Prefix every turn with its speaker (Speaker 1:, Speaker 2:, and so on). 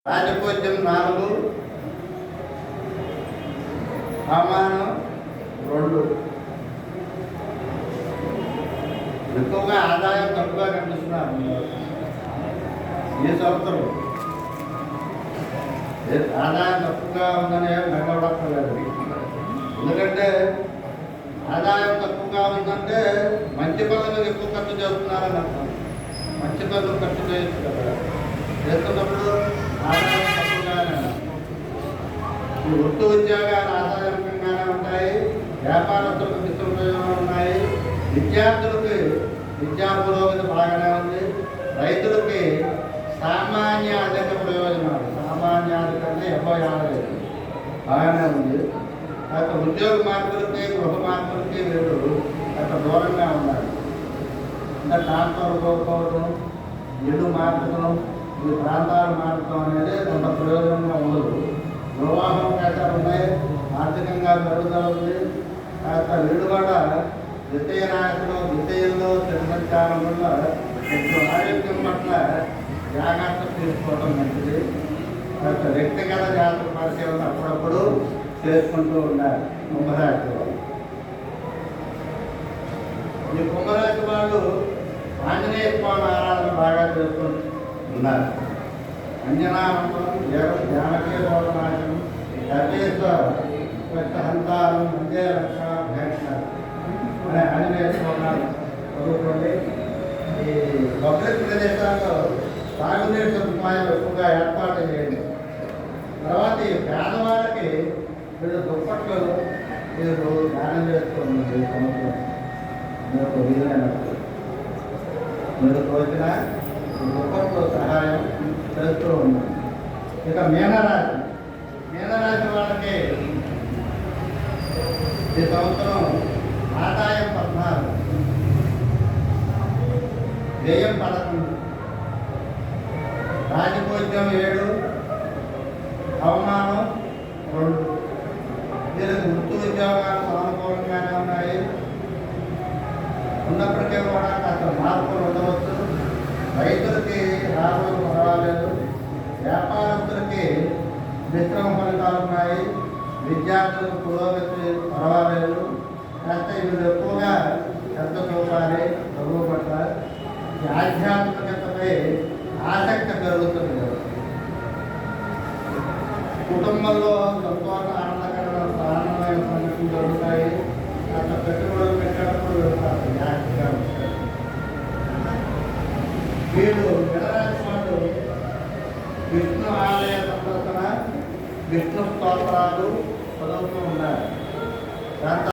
Speaker 1: రాజపూజ్యం 4, అవమానం 2. ఎక్కువగా ఆదాయం తక్కువగా కనిపిస్తున్నారు ఈ సంవత్సరం. ఆదాయం తక్కువగా ఉందని మెగవడక్కర్లేదు. ఎందుకంటే ఆదాయం తక్కువగా ఉందంటే మంచి పనులకు ఎక్కువ ఖర్చు చేస్తున్నారని అర్థం. మంచి పనులు ఖర్చు చేయొచ్చు కదా, చేస్తున్నప్పుడు ఆదాయం తక్కువగానే. ఈ వృత్తి ఉద్యోగాలు ఆదాయకంగానే ఉంటాయి, వ్యాపారస్తులకు నిత్యోపయోగాలు ఉన్నాయి, విద్యార్థులకి విద్యా పురోగతి బాగానే ఉంది, రైతులకి సామాన్య అధిక ప్రయోజనాలు, సామాన్యాధికంటే 50 బాగానే ఉంది. అక్కడ ఉద్యోగ మార్పులకి గృహ మార్పులకి వీళ్ళు అక్కడ దూరంగా ఉన్నారు. అంటే ట్రాన్స్ఫర్ కోరుకోవడం, ఇల్లు మార్చడం, ఈ ప్రాంతాలు మార్చడం అనేది కొంత ప్రయోజనంగా ఉండదు. వివాహ అవకాశాలు ఉన్నాయి, ఆర్థికంగా పెరుగుదల ఉంది. కాస్త వీళ్ళు కూడా ద్వితీయ నాయకులు ద్వితీయంలో తిరగడం వల్ల కొంచెం ఆరోగ్యం పట్ల జాగ్రత్త తీసుకోవడం మంచిది. కాస్త వ్యక్తిగత జాతర పరిశీలన అప్పుడప్పుడు చేసుకుంటూ ఉండాలి. కుంభరాశి వాళ్ళు, ఈ కుంభరాశి వాళ్ళు ఆంజనేయ స్వామి ఆరాధన బాగా చేసుకుంటూ ఉన్నారు. అంజనానందం జగం జానకీ భోగనాశనం హంతారం మందే రక్ష భేక్ష అనే ఆంజనేయ స్వామి చదువుకోండి. ఈ బహుళ ప్రదేశాల్లో తాగునీటి సదుపాయం ఎక్కువగా ఏర్పాటు చేయండి. తర్వాత ఈ పేదవాళ్ళకి వీళ్ళు దుప్పట్లు మీరు దానం చేసుకోండి. సంవత్సరం మీకు వీలైనప్పుడు మీరు తోచిన దుప్పట్లు సహాయం చేస్తూ ఉన్నాం. ఇక మీనరాశి, మీనరాశి వాళ్ళకి ఈ సంవత్సరం ఆదాయం 14, వ్యయం 11, రాజపూజ్యం 7, అవమానం 2. వీళ్ళకి వృత్తి ఉద్యోగాలు సానుకూలంగానే ఉన్నాయి. ఉన్నప్పటికీ కూడా కాస్త మార్పులు ఉండవచ్చు. రైతులకి రాబోయే పర్వాలేదు, వ్యాపారస్తులకి మిశ్రమ ఫలితాలు ఉన్నాయి, విద్యార్థులకు పురోగతి పర్వాలేదు. కాస్త వీళ్ళు ఎక్కువగా శ్రద్ధ చూపాలి చదువు పట్ల. ఈ ఆధ్యాత్మికతపై ఆసక్తి పెరుగుతుంది కదా. కుటుంబంలో సంతోష ఆనందమైన సంఘటనలు జరుగుతాయి. అట్లా పెట్టుబడులు పెట్టేటప్పుడు జాగ్రత్తగా ఉంటారు. వీళ్ళు మినరాశి వాళ్ళు విష్ణు ఆలయ సందర్శన, విష్ణు స్తోత్రాలు చదువుతూ ఉన్నారు.